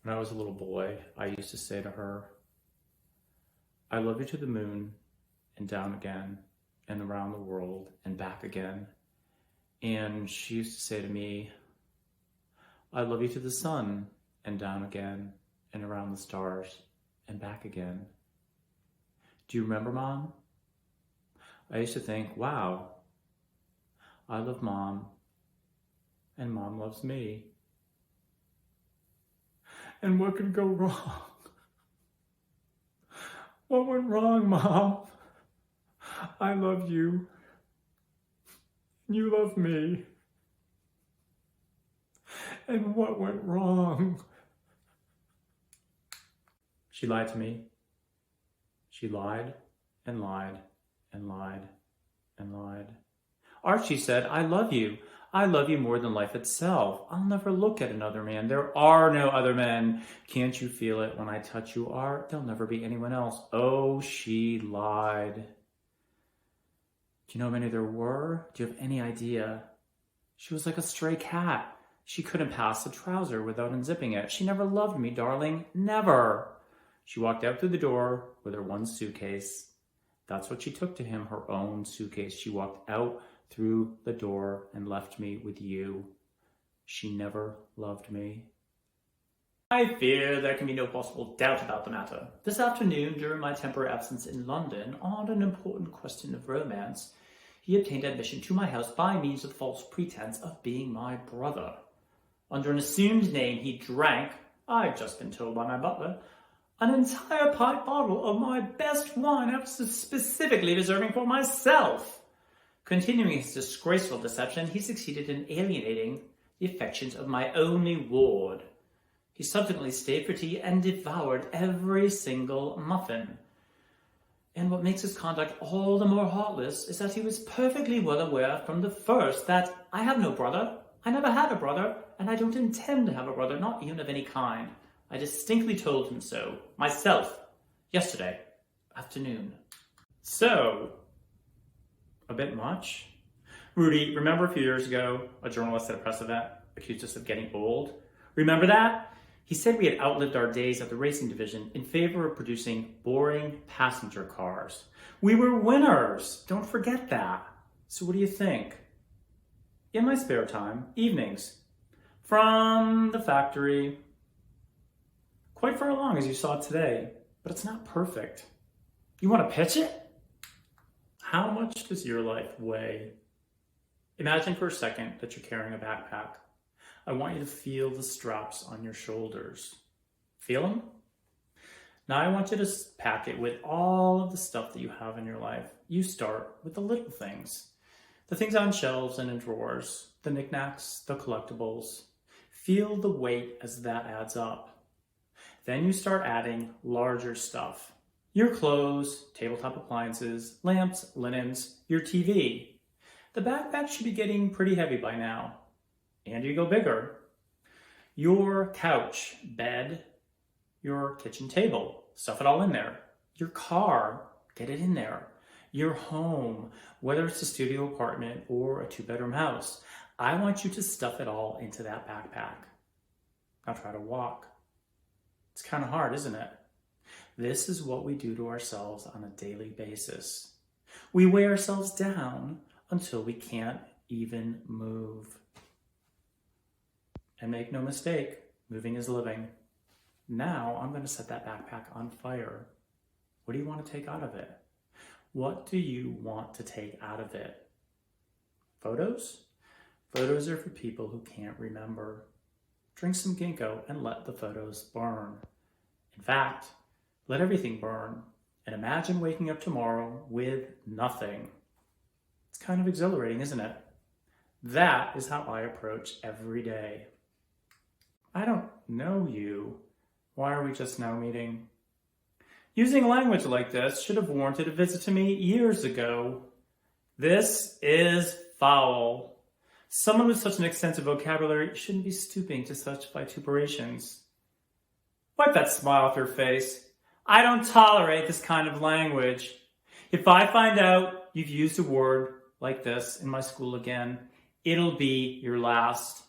When I was a little boy, I used to say to her, I love you to the moon and down again and around the world and back again. And she used to say to me, I love you to the sun and down again and around the stars and back again. Do you remember, Mom? I used to think, wow, I love Mom and Mom loves me. And what could go wrong? What went wrong, Mom? I love you. You love me. And what went wrong? She lied to me. She lied and lied and lied and lied. Archie said, I love you. I love you more than life itself. I'll never look at another man. There are no other men. Can't you feel it when I touch you, Art? There'll never be anyone else. Oh, she lied. Do you know how many there were? Do you have any idea? She was like a stray cat. She couldn't pass a trouser without unzipping it. She never loved me, darling. Never. She walked out through the door with her one suitcase. That's what she took to him, her own suitcase. She walked out through the door and left me with you. She never loved me. I fear there can be no possible doubt about the matter. This afternoon, during my temporary absence in London, on an important question of romance, he obtained admission to my house by means of false pretense of being my brother. Under an assumed name, he drank, I've just been told by my butler, an entire pint bottle of my best wine I was specifically reserving for myself. Continuing his disgraceful deception, he succeeded in alienating the affections of my only ward. He subsequently stayed for tea and devoured every single muffin. And what makes his conduct all the more heartless is that he was perfectly well aware from the first that I have no brother, I never had a brother, and I don't intend to have a brother, not even of any kind. I distinctly told him so, myself, yesterday afternoon. So, a bit much? Rudy, remember a few years ago, a journalist at a press event accused us of getting old? Remember that? He said we had outlived our days at the racing division in favor of producing boring passenger cars. We were winners! Don't forget that. So what do you think? In my spare time, evenings, from the factory, quite far along as you saw today, but it's not perfect. You want to pitch it? How much does your life weigh? Imagine for a second that you're carrying a backpack. I want you to feel the straps on your shoulders. Feel them? Now I want you to pack it with all of the stuff that you have in your life. You start with the little things. The things on shelves and in drawers, the knickknacks, the collectibles. Feel the weight as that adds up. Then you start adding larger stuff. Your clothes, tabletop appliances, lamps, linens, your TV. The backpack should be getting pretty heavy by now. And you go bigger. Your couch, bed, your kitchen table, stuff it all in there. Your car, get it in there. Your home, whether it's a studio apartment or a 2-bedroom house. I want you to stuff it all into that backpack. Now try to walk. It's kind of hard, isn't it? This is what we do to ourselves on a daily basis. We weigh ourselves down until we can't even move. And make no mistake, moving is living. Now I'm going to set that backpack on fire. What do you want to take out of it? What do you want to take out of it? Photos? Photos are for people who can't remember. Drink some ginkgo and let the photos burn. In fact, let everything burn and imagine waking up tomorrow with nothing. It's kind of exhilarating, isn't it? That is how I approach every day. I don't know you. Why are we just now meeting? Using language like this should have warranted a visit to me years ago. This is foul. Someone with such an extensive vocabulary shouldn't be stooping to such vituperations. Wipe that smile off your face. I don't tolerate this kind of language. If I find out you've used a word like this in my school again, it'll be your last.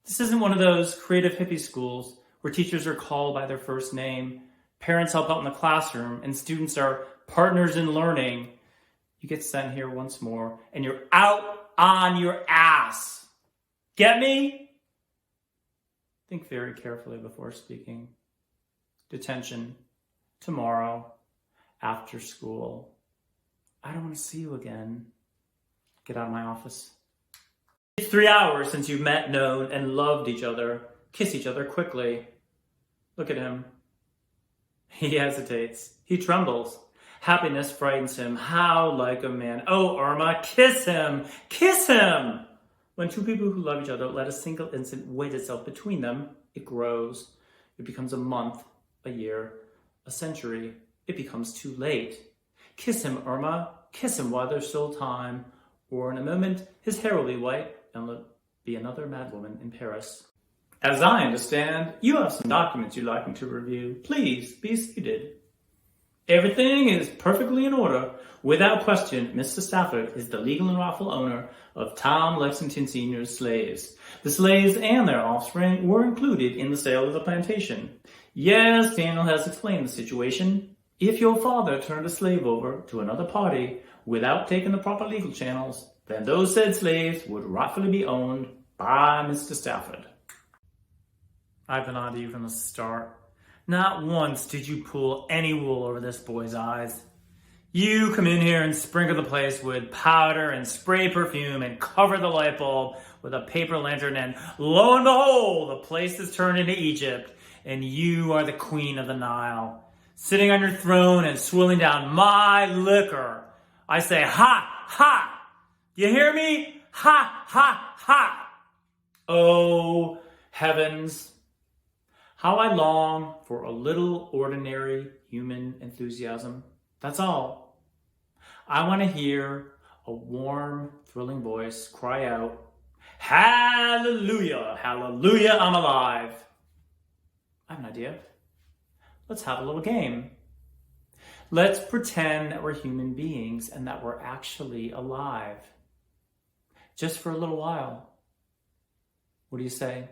This isn't one of those creative hippie schools where teachers are called by their first name, parents help out in the classroom, and students are partners in learning. You get sent here once more, and you're out on your ass. Get me? Think very carefully before speaking. Detention. Tomorrow. After school. I don't want to see you again. Get out of my office. It's 3 hours since you've met, known, and loved each other. Kiss each other quickly. Look at him. He hesitates. He trembles. Happiness frightens him. How like a man. Oh, Irma, kiss him! Kiss him! When two people who love each other let a single instant wedge itself between them, it grows. It becomes a month, a year, a century. It becomes too late. Kiss him, Irma. Kiss him while there's still time. Or in a moment, his hair will be white and will be another madwoman in Paris. As I understand, you have some documents you'd like me to review. Please be seated. Everything is perfectly in order. Without question, Mr. Stafford is the legal and lawful owner of Tom Lexington Sr.'s slaves. The slaves and their offspring were included in the sale of the plantation. Yes, Daniel has explained the situation. If your father turned a slave over to another party without taking the proper legal channels, then those said slaves would rightfully be owned by Mr. Stafford. I've been on to you from the start. Not once did you pull any wool over this boy's eyes. You come in here and sprinkle the place with powder and spray perfume and cover the light bulb with a paper lantern, and lo and behold, the place is turned into Egypt, and you are the queen of the Nile, sitting on your throne and swilling down my liquor. I say, ha, ha! You hear me? Ha, ha, ha! Oh, heavens! How I long for a little ordinary human enthusiasm. That's all. I want to hear a warm, thrilling voice cry out, Hallelujah, hallelujah, I'm alive. I have an idea. Let's have a little game. Let's pretend that we're human beings and that we're actually alive. Just for a little while. What do you say?